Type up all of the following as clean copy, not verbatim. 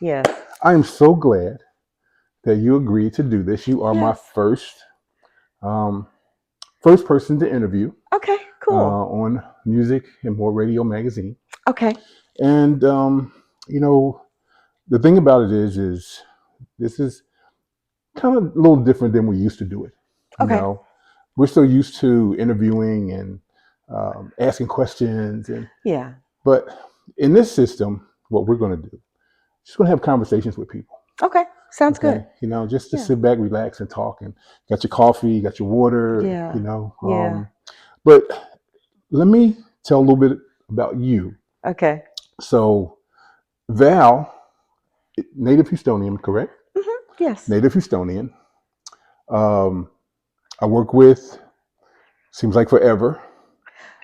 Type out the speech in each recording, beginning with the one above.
Yes. I am so glad that you agreed to do this. You are my Yes. um, first person to interview Okay, cool. on Music and More Radio magazine. Okay. And you know, the thing about it is this is kind of a little different than we used to do it. You Okay. know, we're so used to interviewing and asking questions, and Yeah. but in this system, what we're going to do, just going to have conversations with people. Okay. Sounds good. Okay, just to Yeah. sit back, relax, and talk, and got your coffee, got your water. Yeah. Yeah. But let me tell a little bit about you. Okay. So, Val, native Houstonian, correct? Yes. Native Houstonian. Um, I work with, seems like forever,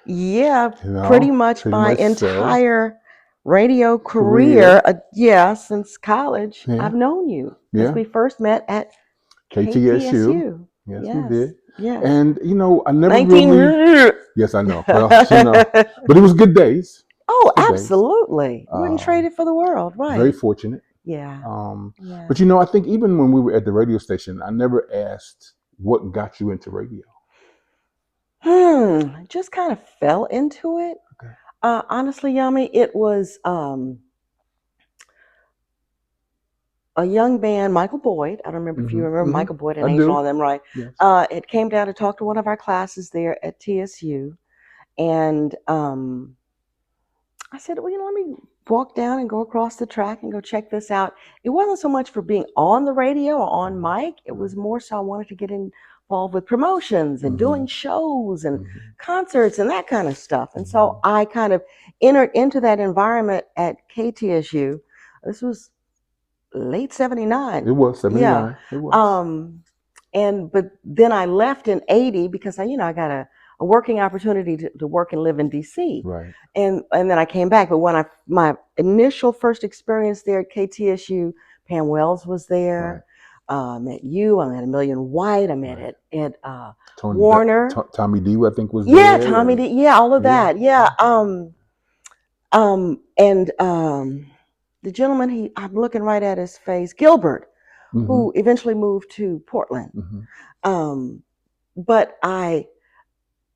Yeah, pretty much pretty my much so. entire radio Career, career, yeah, since college, yeah, I've known you because yeah. we first met at KTSU, KTSU. yes, we Yes. did. Yes. And I never 19. really, yes, I know. Well, but it was good days. Oh, Good days. absolutely. Wouldn't trade Um, it for the world, very right? fortunate. Yeah. Um, Yeah. but I think even when we were at the radio station, I never asked what got you into radio. Just kind of fell into it. Okay. Honestly, Yami, it was a young man, Michael Boyd. I don't remember if you remember Michael Boyd I and Angel, do. all them, right? Yes. It came down to talk to one of our classes there at TSU, and I said, well, let me walk down and go across the track and go check this out. It wasn't so much for being on the radio or on mic. It was more so I wanted to get involved with promotions and doing shows and concerts and that kind of stuff. And so I kind of entered into that environment at KTSU. This was late 79. It was Yeah. 79. It was. But then I left in 80 because I got a working opportunity to work and live in DC. Right. And then I came back. But when my initial first experience there at KTSU, Pam Wells was there. Met you. I met Million White. I met at Warner. Tommy D, I think, was Yeah, there. Tommy And D. Yeah, all of that. Yeah. And the gentleman, I'm looking right at his face, Gilbert, who eventually moved to Portland. But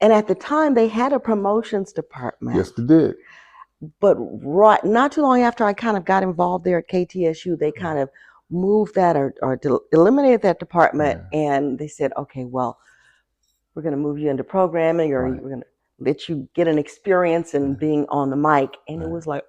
and at the time they had a promotions department. Yes, they did. But not too long after I kind of got involved there at KTSU, they kind of moved that or eliminated that department, and they said, okay, well, we're going to move you into programming, or we're going to let you get an experience in being on the mic. And it was like,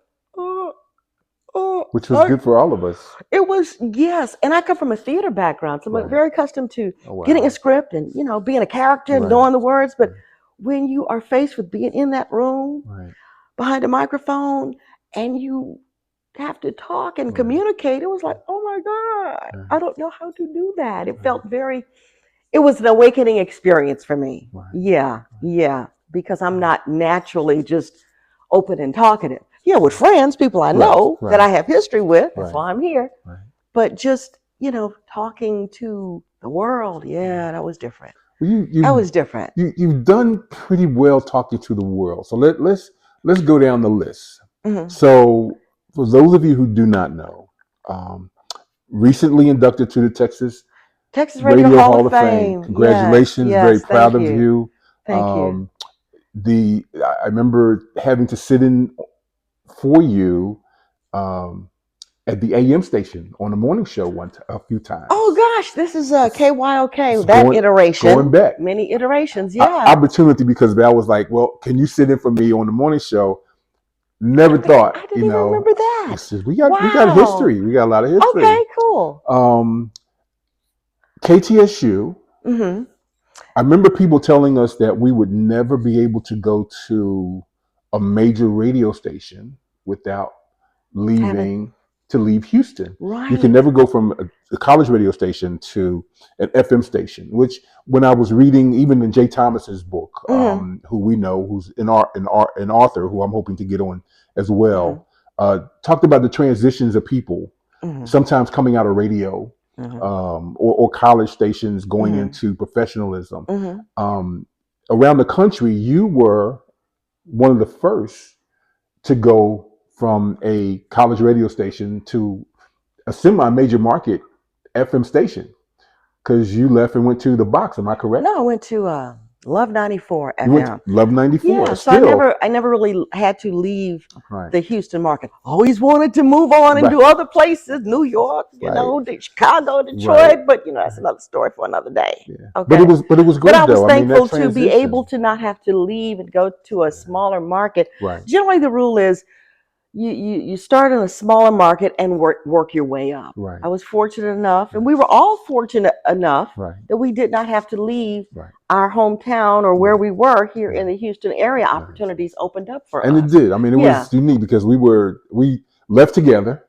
which was good for all of us. It was, yes. And I come from a theater background, so I'm very accustomed to getting a script and, being a character and knowing the words. But when you are faced with being in that room behind a microphone and you have to talk and communicate, it was like, oh my God, I don't know how to do that. It felt it was an awakening experience for me. Yeah, because I'm not naturally just open and talkative. Yeah, with friends, people I know that I have history with. That's why I'm here. But just, talking to the world, that was different. That was different. You've done pretty well talking to the world. So let's go down the list. So for those of you who do not know, recently inducted to the Texas Radio Hall of Fame. Congratulations. Yes, Very proud thank of you. you. Thank you. I remember having to sit in for you at the AM station on the morning show a few times. Oh gosh, this is KYOK, that iteration. Going back. Many iterations, yeah. Opportunity, because Val was like, well, can you sit in for me on the morning show? Never thought. I didn't even remember that. We got history. We got a lot of history. Okay, cool. KTSU. I remember people telling us that we would never be able to go to a major radio station without leave Houston. Right. You can never go from a college radio station to an FM station, which when I was reading, even in Jay Thomas's book, who we know, who's an author who I'm hoping to get on as well, talked about the transitions of people, sometimes coming out of radio, or college stations going into professionalism. Around the country, you were one of the first to go from a college radio station to a semi-major market FM station because you left and went to the box. Am I correct? No, I went to Love 94 You went to FM. Love 94. Yeah, so I never really had to leave Right. the Houston market. Always wanted to move on and do other places, New York, Chicago, Detroit, but that's another story for another day. Yeah. Okay. But it was great. But I was though. thankful I mean, to be able to not have to leave and go to a smaller market. Right. Generally, the rule is you start in a smaller market and work your way up. Right. I was fortunate enough, and we were all fortunate enough Right. that we did not have to leave Right. our hometown or where we were here in the Houston area. Opportunities opened up for us. And it did. I mean, it was unique because we left together.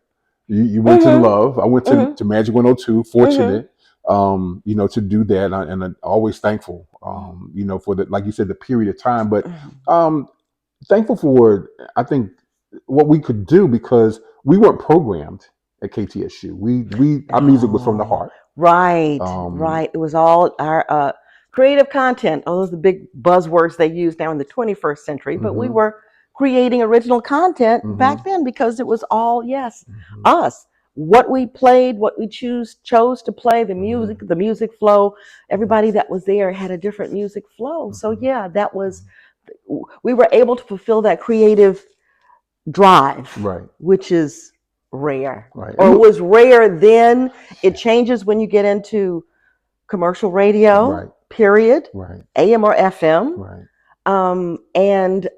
You went to Love. I went to Magic 102. Fortunate, to do that, and I'm always thankful, for the, like you said, the period of time. But thankful for, I think, what we could do because we weren't programmed at KTSU. Our music was from the heart. Right, right. It was all our creative content. Oh, those are the big buzzwords they use now in the 21st century. But we were creating original content back then because it was all us. What we played, what we chose to play, the music flow. Everybody that was there had a different music flow. So that was, we were able to fulfill that creative drive, which is rare, or it was rare then. It changes when you get into commercial radio, period, AM or FM, and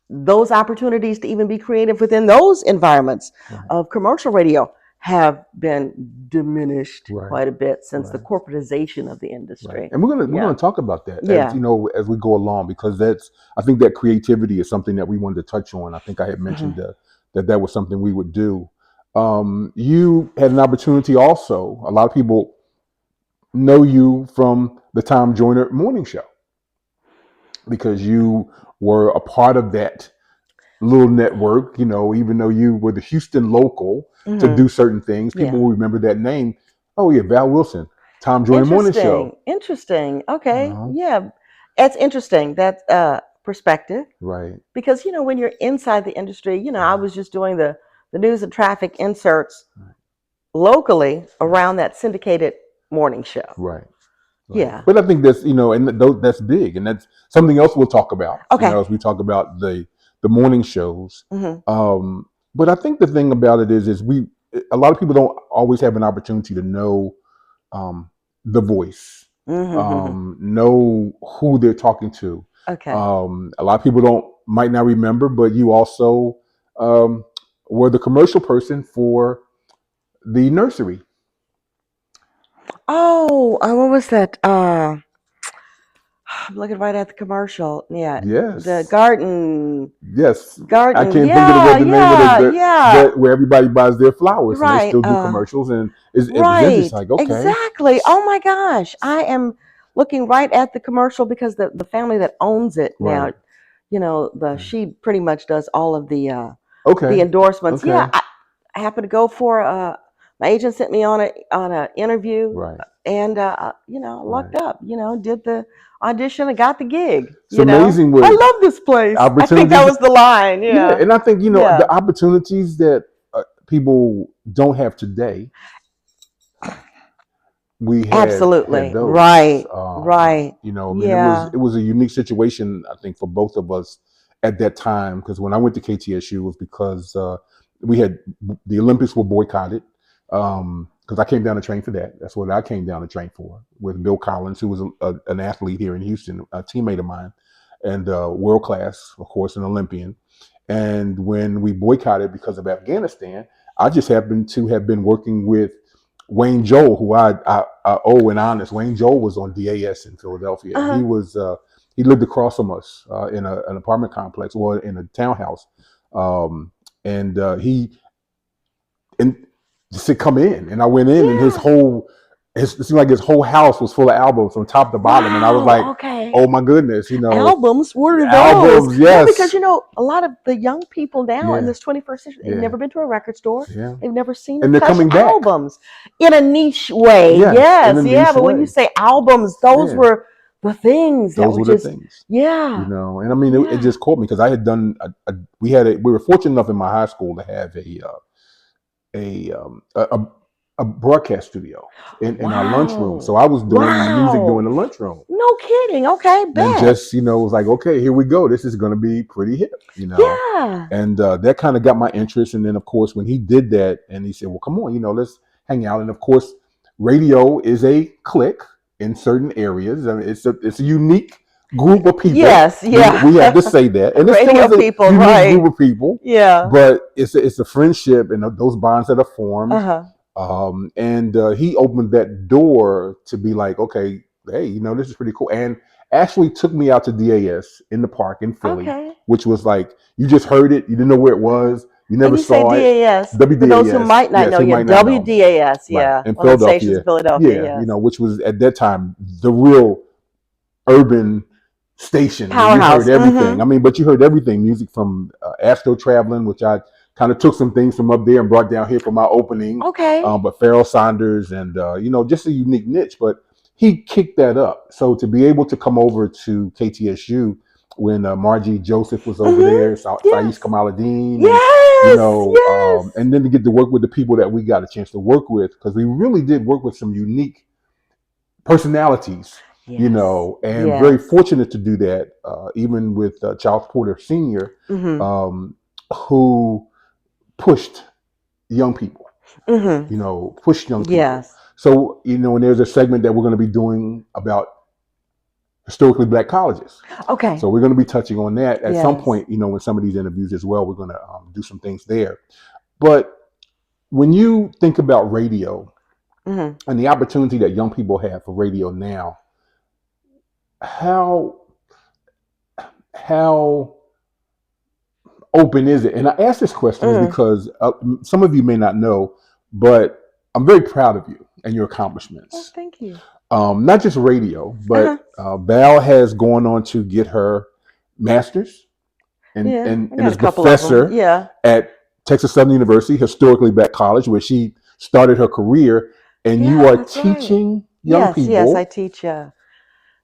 those opportunities to even be creative within those environments of commercial radio have been diminished quite a bit since the corporatization of the industry. And we're gonna talk about that as we go along, because I think that creativity is something that we wanted to touch on. I think I had mentioned that was something we would do. You had an opportunity also. A lot of people know you from the Tom Joyner Morning Show because you were a part of that little network, even though you were the Houston local to do certain things, people will remember that name. Oh yeah, Val Wilson, Tom Joyner Morning Show. Interesting. Okay. Yeah. That's interesting. That's perspective. Right. Because, when you're inside the industry, I was just doing the news and traffic inserts locally around that syndicated morning show. Right. Yeah. But I think that's, and that's big, and that's something else we'll talk about. Okay. As we talk about the morning shows. But I think the thing about it is a lot of people don't always have an opportunity to know the voice, know who they're talking to. Okay. A lot of people might not remember, but you also were the commercial person for the nursery. Oh, what was that? I'm looking right at the commercial. Yeah. Yes. The garden. Yes. Garden. I can't think of what the name of it, where everybody buys their flowers. Right. And they still do commercials, and it's just like, okay. Exactly. Oh my gosh. I am looking right at the commercial because the family that owns it now, she pretty much does all of the endorsements. Okay. Yeah. I happened to go for my agent sent me on a interview. Right. And looked up, did the audition and got the gig. It's amazing. I love this place. I think that was the line. Yeah. And I think the opportunities that people don't have today. We had, absolutely had those. Right. It was a unique situation, I think, for both of us at that time, because when I went to KTSU, it was because the Olympics were boycotted. Because I came down to train for that. That's what I came down to train for, with Bill Collins, who was an athlete here in Houston, a teammate of mine, and world class, of course, an Olympian. And when we boycotted because of Afghanistan, I just happened to have been working with Wayne Joel, who I owe an honest. Wayne Joel was on DAS in Philadelphia. He lived across from us in an apartment complex, or in a townhouse, and he said, "Come in," and I went in, and it seemed like his whole house was full of albums from top to bottom, and I was like, "Oh my goodness, albums! What are those?" Albums, yes. Because a lot of the young people now in this 21st century, they've never been to a record store. Yeah. They've never seen and they're coming back. Albums in a niche way. Yes, but when you say albums, those were the things. Those were the things. Yeah. And I mean, it just caught me because I had done. We were fortunate enough in my high school to have a um, a, a a broadcast studio in our lunchroom. Wow. So I was doing music during Wow. the lunchroom. No kidding. Okay, And bet. just, it was like, okay, here we go. This is going to be pretty hip. Yeah. And that kind of got my interest. And then, of course, when he did that and he said, well, come on, let's hang out. And of course, radio is a clique in certain areas. I mean, it's a unique group of people. Yes, We have to yeah. say that. And it still Radio is a people, unique right. group of people. Yeah. But it's a friendship and those bonds that are formed. Uh-huh. And he opened that door to be like, okay, hey, this is pretty cool. And actually took me out to DAS in the park in Philly, Okay. which was like, you just heard it, you didn't know where it was, you And never you say saw it. DAS, for those who WDAS, might not yes, know, who yeah, might not know, WDAS, right? yeah. In One of the stations Philadelphia, in Philadelphia, yeah, yes. which was at that time the real urban station where you heard Powerhouse. everything. I mean, but you heard everything, music from Astro Traveling, which I kind of took some things from up there and brought down here for my opening. Okay. But Pharoah Saunders and just a unique niche. But he kicked that up. So to be able to come over to KTSU when Margie Joseph was over there, Saiz Yes. Kamaluddin, Yes. and then to get to work with the people that we got a chance to work with, because we really did work with some unique personalities, Yes. and very Yes. fortunate to do that, even with Charles Porter Sr., Mm-hmm. who pushed young people, Mm-hmm. pushed young people. Yes. So, and there's a segment that we're going to be doing about historically black colleges. Okay. So we're going to be touching on that at some Yes. point, in some of these interviews as well. We're going to do some things there. But when you think about radio Mm-hmm. and the opportunity that young people have for radio now, how open is it? And I ask this question is because some of you may not know, but I'm very proud of you and your accomplishments. Well, thank you. Not just radio, but Val has gone on to get her master's and is a professor at Texas Southern University, historically black college, where she started her career. And you are teaching young people. Yes, I teach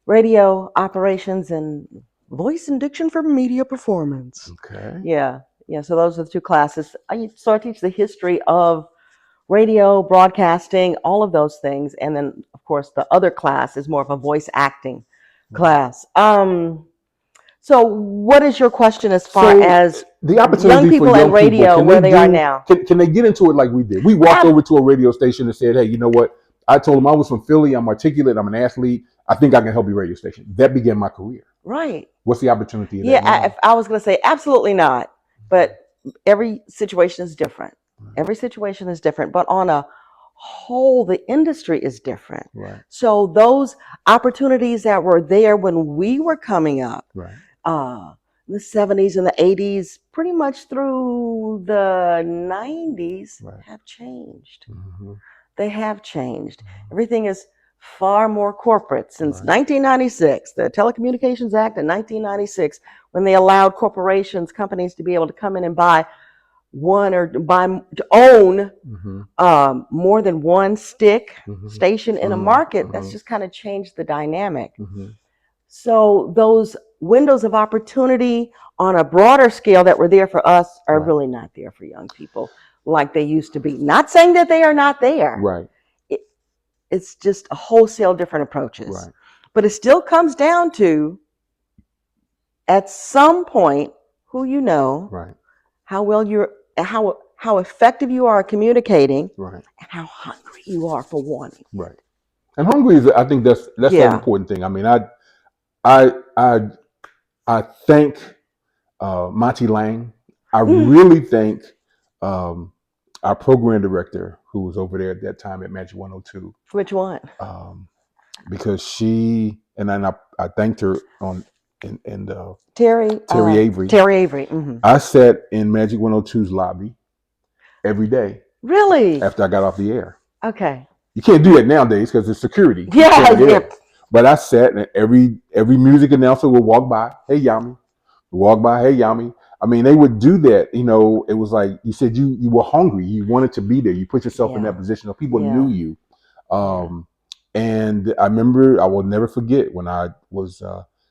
radio operations and voice and diction for media performance. Okay. Yeah. So those are the two classes. I teach the history of radio, broadcasting, all of those things. And then, of course, the other class is more of a voice acting class. So what is your question as far as the opportunity young people for young and radio, people, where they are now? Can they get into it like we did? We walked over to a radio station and said, hey, you know what? I told them I was from Philly. I'm articulate. I'm an athlete. I think I can help your radio station. That began my career. Right. What's the opportunity? I was going to say absolutely not. But every situation is different. Every situation is different. But on a whole, the industry is different. Right. So those opportunities that were there when we were coming up, right. In the 70s and the 80s, pretty much through the 90s, have changed. Mm-hmm. They have changed. Everything is far more corporate since 1996, the Telecommunications Act in 1996, when they allowed companies to be able to come in and buy to own more than one station in a market. That's just kind of changed the dynamic. So those windows of opportunity on a broader scale that were there for us are really not there for young people like they used to be. Not saying that they are not there. Right. It's just a wholesale different approaches. Right. But it still comes down to, at some point, who you know, how well how effective you are at communicating, and how hungry you are for wanting. Right. And hungry is, I think that's an important thing. I mean, I thank Monty Lang. I really thank our program director who was over there at that time at Magic 102. Which one? Because she and I thanked her on and Terry Avery. Terry Avery. Mm-hmm. I sat in Magic 102's lobby every day. Really? After I got off the air. Okay. You can't do that nowadays because it's security. Yeah. But I sat and every music announcer would walk by. Hey, Yami. Walk by. Hey, Yami. I mean, they would do that. It was like you said you were hungry. You wanted to be there. You put yourself in that position. Or people knew you. And I remember, I will never forget when I was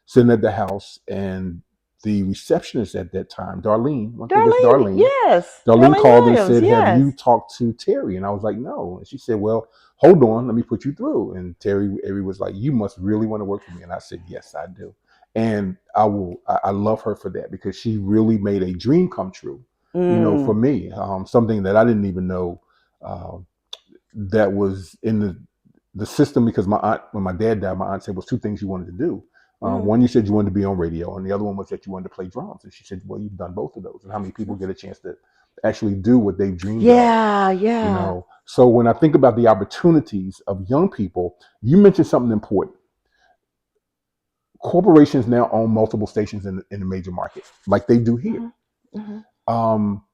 sitting at the house and the receptionist at that time, Darlene, I think it's Darlene, Darlene. yes. Darlene Darlene called and Williams, said, "Have you yes. talked to Terry?" And I was like, "No." And she said, "Well, hold on, let me put you through." And Terry was like, "You must really want to work for me." And I said, "Yes, I do." And I will. I love her for that because she really made a dream come true. For me, something that I didn't even know uh, that was in the system, because my aunt, when my dad died, my aunt said was two things you wanted to do. One, you said you wanted to be on radio, and the other one was that you wanted to play drums. And she said, "Well, you've done both of those. And how many people get a chance to actually do what they've dreamed of?" Yeah. So when I think about the opportunities of young people, you mentioned something important. Corporations now own multiple stations in the major market, like they do here. Um,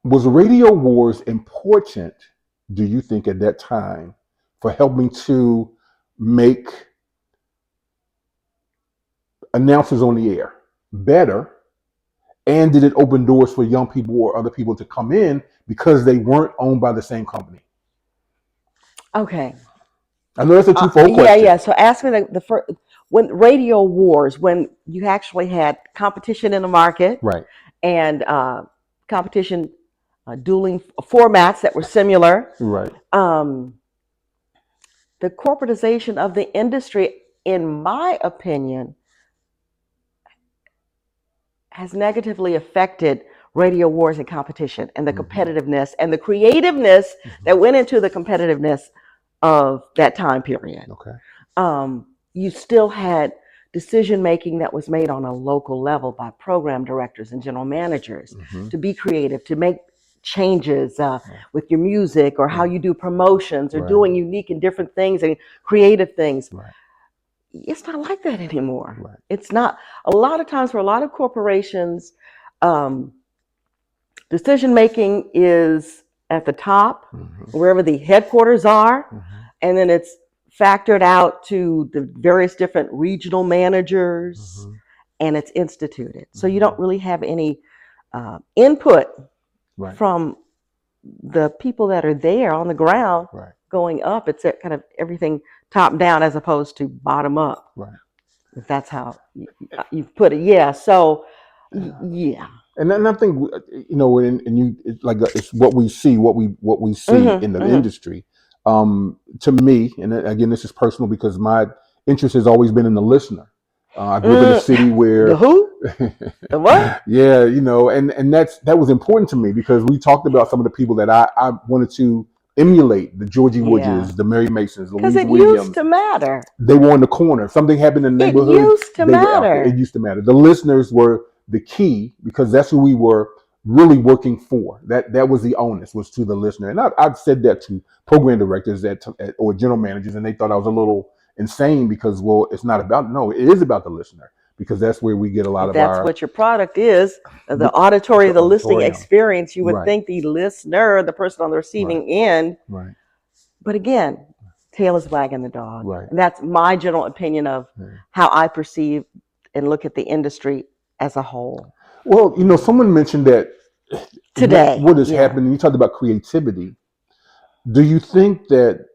was Radio Wars important, do you think, at that time for helping to make announcers on the air better? And did it open doors for young people or other people to come in because they weren't owned by the same company? Okay. I know that's a twofold question. Yeah. So ask me the first, when Radio Wars, when you actually had competition in the market, Right. And competition, dueling formats that were similar. Right. The corporatization of the industry, in my opinion, has negatively affected Radio Wars and competition and the competitiveness and the creativeness that went into the competitiveness of that time period. Okay. You still had decision making that was made on a local level by program directors and general managers to be creative, to make changes with your music or how you do promotions or doing unique and different things and creative things. It's not like that anymore. It's not. A lot of times for a lot of corporations, decision making is at the top, wherever the headquarters are, and then it's factored out to the various different regional managers, and it's instituted. So you don't really have any input from the people that are there on the ground going up. It's kind of everything top down as opposed to bottom up. If that's how you put it. Yeah. So, yeah. And I think and you, it's like it's what we see, what we see in the industry. To me, and again, this is personal because my interest has always been in the listener. I grew up in a city where the who, the what? Yeah, and that was important to me because we talked about some of the people that I wanted to emulate: the Georgie Woodges, the Mary Masons, Louise Because it Williams. used to matter. They were in the corner. Something happened in the neighborhood. It used to matter. It used to matter. The listeners were the key because that's who we were really working for. That was the onus, was to the listener. And I've said that to program directors or general managers, and they thought I was a little insane because, well, it's not about, no, it is about the listener because that's where we get a lot of that's our. what your product is, the auditory, the listening experience. You would think the listener, the person on the receiving end. Right. But again, tail is wagging the dog. And that's my general opinion of how I perceive and look at the industry as a whole. Well, someone mentioned that today, what has happened, you talked about creativity. Do you think that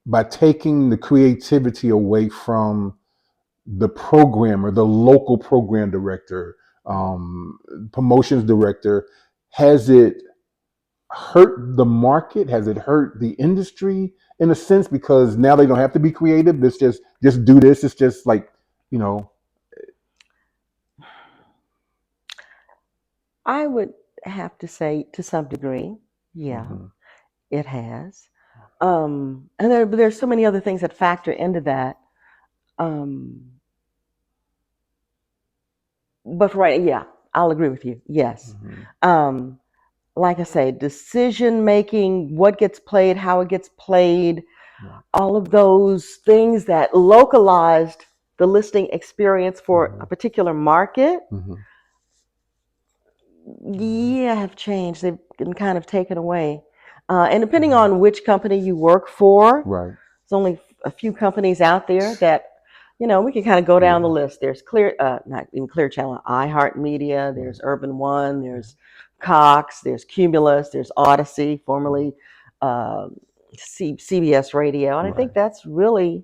by taking the creativity away from the programmer, the local program director, promotions director, has it hurt the market? Has it hurt the industry in a sense? Because now they don't have to be creative. It's just do this. It's just like, I would have to say to some degree, yeah, it has. And there's so many other things that factor into that. But yeah, I'll agree with you. Yes. Like I say, decision making, what gets played, how it gets played, all of those things that localized the listening experience for a particular market, have changed. They've been kind of taken away. And depending on which company you work for, there's only a few companies out there that, we can kind of go down the list. There's not even Clear Channel, iHeartMedia, there's Urban One, there's Cox, there's Cumulus, there's Odyssey, formerly CBS Radio. And I think that's really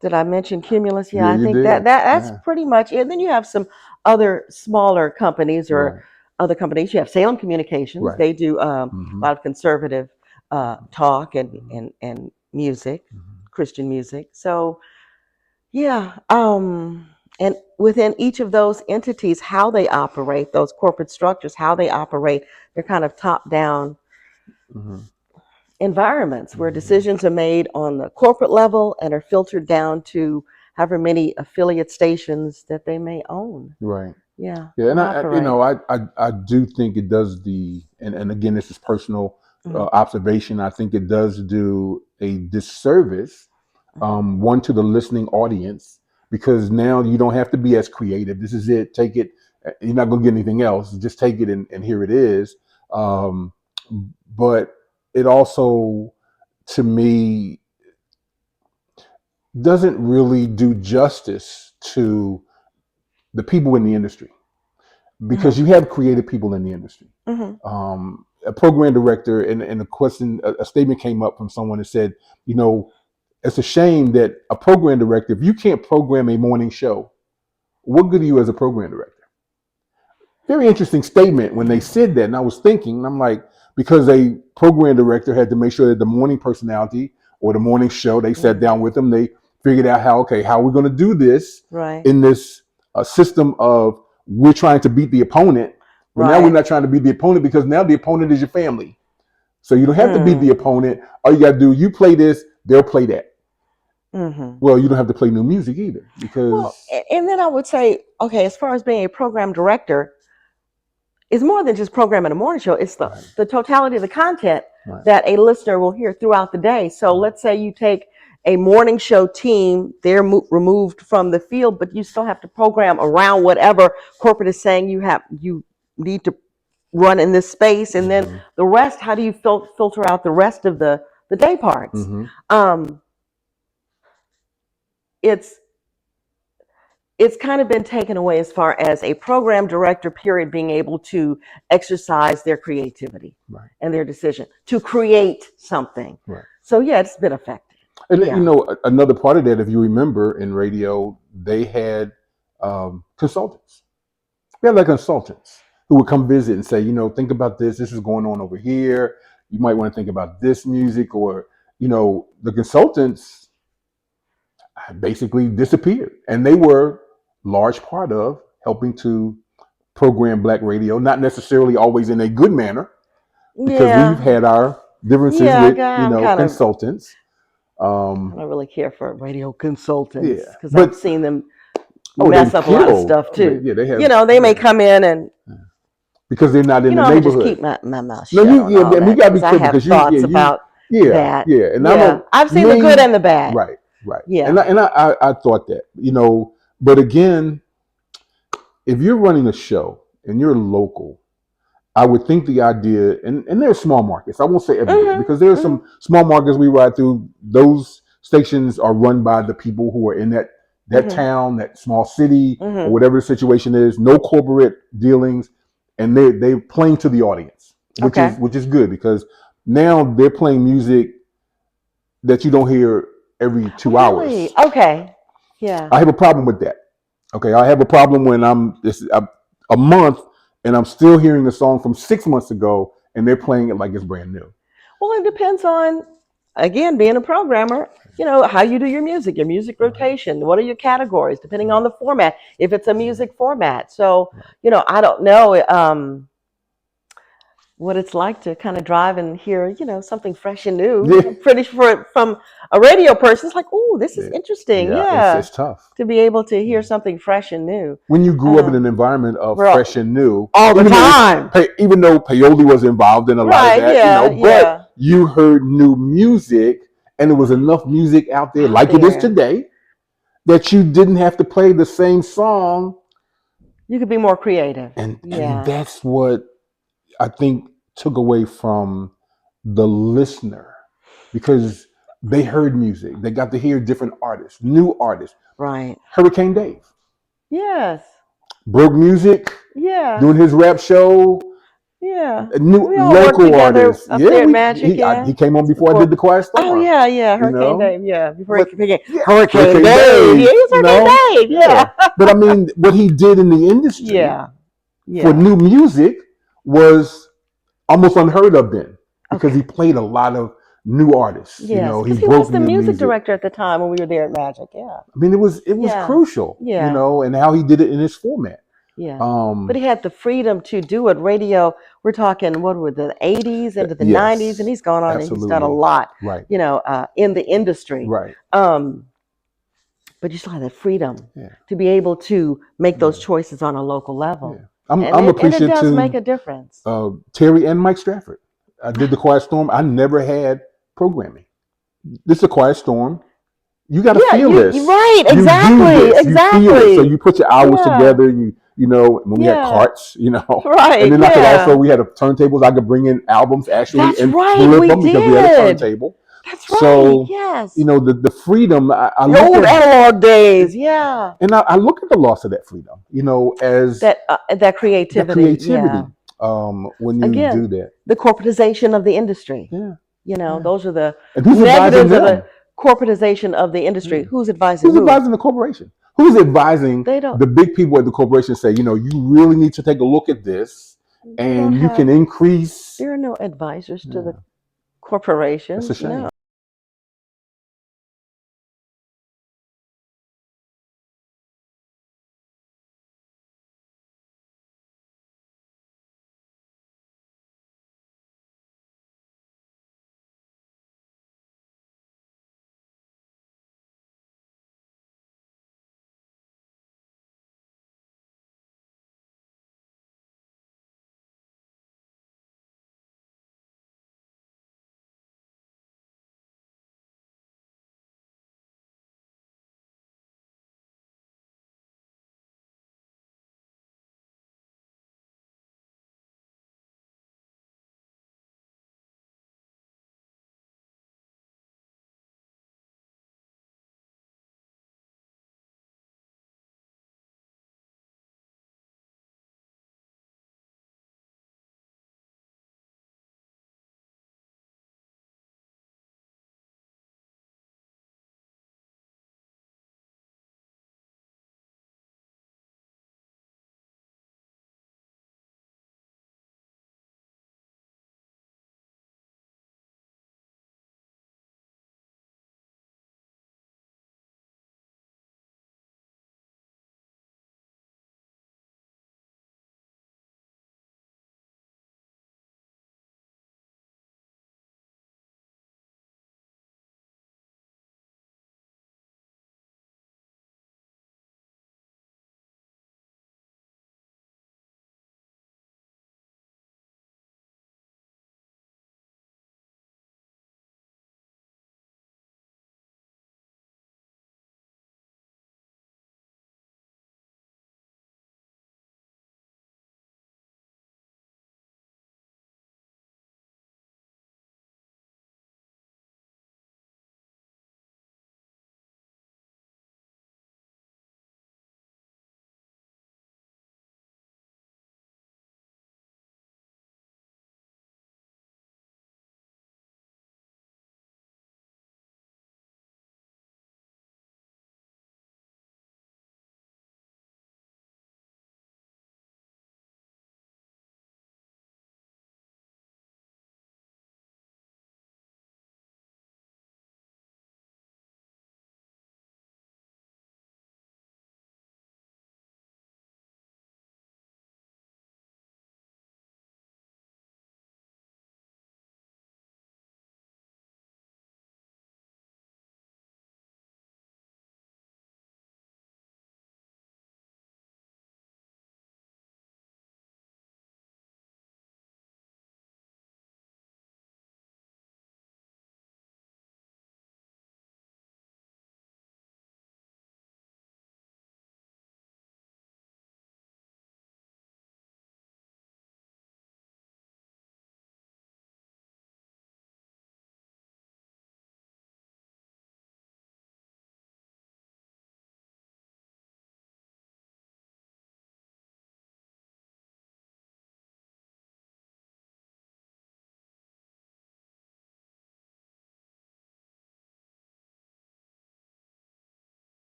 Did I mention Cumulus? Yeah, Yeah, I you think did. that's Yeah. pretty much it. Then you have some other smaller companies or Right. other companies. You have Salem Communications. Right. They do a Mm-hmm. lot of conservative talk and, Mm-hmm. and music, Mm-hmm. Christian music. So yeah, and within each of those entities, how they operate, those corporate structures, how they operate, they're kind of top down Mm-hmm. environments where Mm-hmm. decisions are made on the corporate level and are filtered down to however many affiliate stations that they may own. Right. Yeah, Yeah, and and I you operate. know, I do think it does and again, this is personal Mm-hmm. observation. I think it does do a disservice, one to the listening audience, because now you don't have to be as creative. This is it. Take it. You're not going to get anything else. Just take it, and here it is. Um, but it also, to me, doesn't really do justice to the people in the industry, because Mm-hmm. you have creative people in the industry. Mm-hmm. A program director, and a question, a statement came up from someone that said, you know, it's a shame that a program director, if you can't program a morning show, what good are you as a program director? Very interesting statement when they said that. And I was thinking, I'm like, because a program director had to make sure that the morning personality or the morning show, they sat Mm-hmm. down with them, they figured out how are we going to do this Right. in this system of we're trying to beat the opponent, but now we're Right. not trying to beat the opponent because now the opponent is your family. So you don't have to beat the Mm. opponent. All you got to do, you play this, they'll play that. Mm-hmm. Well, you don't have to play new music either Well, because and then I would say, okay, as far as being a program director, it's more than just programming a morning show. It's right, the totality of the content right, that a listener will hear throughout the day. So right. let's say you take a morning show team, they're removed from the field, but you still have to program around whatever corporate is saying you need to run in this space, and then Mm-hmm. the rest. How do you filter out the rest of the day parts? Mm-hmm. Um, it's it's kind of been taken away as far as a program director period being able to exercise their creativity Right, and their decision to create something. right. So yeah, it's been affected. And you Yeah. know, another part of that, if you remember, in radio, they had consultants. We had like consultants who would come visit and say, you know, think about this. This is going on over here. You might want to think about this music, or you know, the consultants basically disappeared, and they were large part of helping to program black radio, not necessarily always in a good manner, because we've Yeah. had our differences Yeah, with, you I'm know, kind of consultants. I Um, don't really care for radio consultants yeah, because I've but seen them oh, they mess up a lot of kill. stuff Oh, too. yeah, they You have. know, they may Yeah, come in and because they're not in the I'm gonna just neighborhood. keep my mouth No, shut you, on yeah, all and we that gotta be because I careful have because yeah, thoughts about yeah, that. yeah, and I Yeah, don't, I've seen the good me, and the bad. right, right, and Yeah. I thought that, you know, but again, if you're running a show and you're local, I would think the idea, and there are small markets. I won't say everywhere Mhm. because there are Mhm. some small markets we ride through. Those stations are run by the people who are in that Mhm. town, that small city, or Mhm. whatever the situation is. No corporate dealings, and they're playing to the audience, Okay. which is good because now they're playing music that you don't hear every 2 hours. Really? Okay. Yeah. I have a problem with that. Okay, I have a problem when a month and I'm still hearing the song from 6 months ago and they're playing it like it's brand new. Well, it depends on, again, being a programmer, how you do your music Right, rotation. What are your categories, depending on right, the format, if it's a right, music format. So, right. I don't know what it's like to kind of drive and hear, something fresh and new. Yeah, I'm pretty sure from a radio person, it's like, oh, this is yeah, interesting. yeah. Yeah. It's tough. To be able to hear Yeah. something fresh and new. When you grew up in an Um, environment of we're fresh and new, all the time. even though peyote was involved in a lot of Right. that, you Yeah. know, but Yeah. you heard new music and there was enough music out there, Out like it is there. today, that you didn't have to play the same song, You could be more creative. and Yeah. that's what I think took away from the listener, because they heard music, they got to hear different artists, new artists. Right. Hurricane Dave Yes. broke music Yeah. doing his rap show. Yeah. New We all worked local together artists. up Yeah, there at Magic, yeah. he came on before I Before, did the Quiet oh Storm. yeah, yeah, You Hurricane know, Dave, yeah. Before but he became yeah, Hurricane Hurricane Dave. Yeah, Dave. he's You Hurricane know, Dave, yeah. yeah. But I mean, what he did in the industry Yeah. for Yeah. new music was almost unheard of then, because he Okay. played a lot of new artists. You Yes, know, he because he was broke the new music music. director at the time when we were there at Magic. Yeah. I mean, it was Yeah. crucial, you Yeah. know, and how he did it in his format. Yeah. But he had the freedom to do it. Radio, we're talking, what were the 80s into the 90s, and Yes, he's gone on and he's done a absolutely. lot, Right. in the industry. Right. But you still have that freedom Yeah. to be able to make those Yeah. choices on a local level. Yeah. And I'm it appreciative does make to a difference. Terry and Mike Stratford. I did the Quiet Storm. I never had programming. This is a Quiet Storm. You got to Yeah, feel this. right, You do exactly, this. You feel it. So exactly. you put your hours Yeah, together. You know, when we had yeah, carts, you know, and right, then I could also, yeah. we had turntables. I could bring in albums actually That's and right, flip we them because we had a did. turntable. That's right, So, yes. the freedom, I The look old at, analog days, yeah. and I look at the loss of that freedom, as That that creativity, yeah. creativity, when you do Again, that. the corporatization of the industry. Yeah. Yeah. Those are the And who's advising negatives of the them? corporatization of the industry. Yeah. Who's advising Who's who? advising the corporation? Who's advising They don't. the big people at the corporation? Say, you really need to take a look at this, They don't and you can have. increase. There are no advisors to Yeah. the That's a corporations. shame. No.